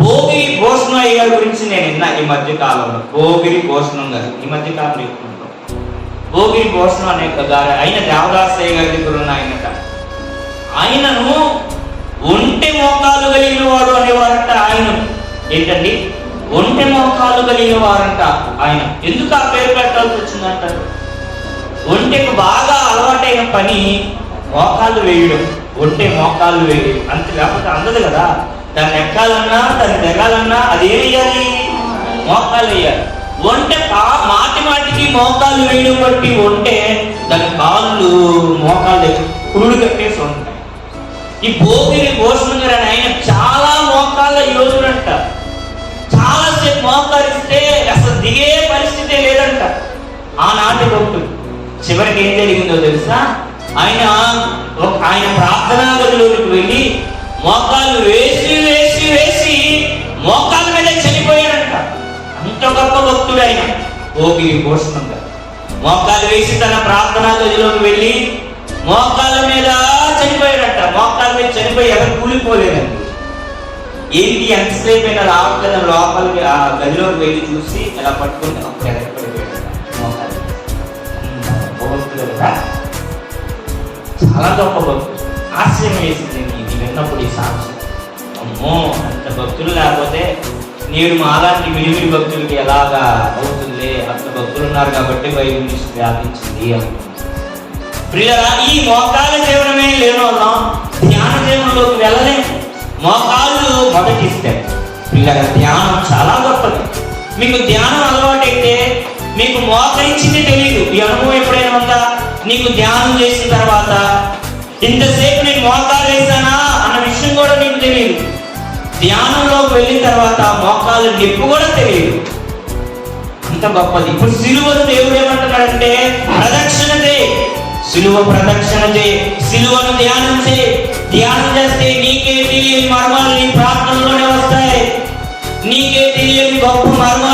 భోగిరి భూషణం అయ్య గారి గురించి నేను విన్నా ఈ మధ్య కాలంలో. భోగిరి భూషణం గారు ఈ మధ్య కాలంలో ఎక్కుంటాం. భోగిరి భూషణం అనే గారు ఆయన దేవదాసయ్య గారి దగ్గర ఉన్న ఆయనను ఒంటె మోకాలు కలిగిన వాడు అనేవారంట. ఆయన ఏంటండి, ఒంటె మోకాలు కలిగిన వారంట. ఆయన ఎందుకు ఆ పేరు పెట్టాల్సి వచ్చిందంటారు? ఒంటెకు బాగా అలవాటైన పని మోకాళ్ళు వేయడం, ఒంటె మోకాళ్ళు వేయడం. అంతే, లేకపోతే అందదు కదా. దాన్ని ఎక్కాలన్నా దాన్ని దిగాలన్నా అది ఏం వేయాలి? మోకాళ్ళు వేయాలి. ఒంటె మాటి మాటికి మోకాళ్ళు వేయడం బట్టి ఒంటె దాని కాళ్ళు మోకాళ్ళు దగ్గర పురుడు కట్టేసి ఉంటాయి. ఈ భోగిరి భూషణం గారు ఆయన చాలా మోకాళ్ళ యోధుడంట. చాలాసేపు మోకారిస్తే అసలు దిగే పరిస్థితే లేదంట ఆనాటి భక్తుడు. చివరికి ఏం జరిగిందో తెలుసా? ఆయన ప్రార్థనా గదిలోకి వెళ్ళి మోకాళ్ళు వేసి వేసి వేసి మోకాళ్ళ మీద చనిపోయాడంట. అంత గొప్ప భక్తుడు ఆయన భోగిరి భూషణం గారు. మోకాళ్ళు వేసి తన ప్రార్థనా గదిలోకి వెళ్ళి మోకాళ్ళ మీద చనిపోయాడంట. మోకాళ్ళ మీద చనిపోయి ఎవరు కూలిపోలేదండి. ఏంటి ఎంతసేపు అయినా రావట్లేదు లోపలికి ఆ గదిలోకి వెళ్ళి చూసి ఎలా పట్టుకుంటే అప్పుడు ఎగరపడిపోయాడు. మోకాళ్ళు భక్తుడు కదా, చాలా గొప్ప భక్తుడు. ఆశ్చర్యం వేసింది ఇది విన్నప్పుడు ఈ సాక్ష్యం. అమ్మో, అంత భక్తులు లేకపోతే నేను మాలాంటి విడివిడి భక్తులకి ఎలాగా అవుతుంది? అంత భక్తులు ఉన్నారు కాబట్టి బైబిల్ న్యూస్ వ్యాపించింది అనుకుంటున్నాను. ప్రియులారా, ఈ మోకాళ్ళ జీవనమే లేని వాళ్ళం ధ్యాన జీవనంలోకి వెళ్ళలేము. మోకాళ్ళు మొదటిస్తాయి. ప్రియులారా, ధ్యానం చాలా గొప్పది. మీకు ధ్యానం అలవాటైతే మీకు మోకరించింది తెలియదు. ఈ అనుభవం ఎప్పుడైనా ఉందా? నీకు ధ్యానం చేసిన తర్వాత ఇంతసేపు నేను మోకాలు వేసానా అన్న విషయం కూడా నీకు తెలియదు. ధ్యానంలోకి వెళ్ళిన తర్వాత మోకాలు నొప్పి కూడా తెలియదు. అంత గొప్పది. ఇప్పుడు సిలువను దేవుడు ఏమంటున్నాడంటే ప్రదక్షిణ చేయి, సిలువ ప్రదక్షిణ చేయి, సిలువను ధ్యానం చేయి. ధ్యానం చేస్తే నీకే తెలియని మర్మాలు నీ ప్రార్థనలోనే వస్తాయి. నీకే తెలియని గొప్ప మర్మాలు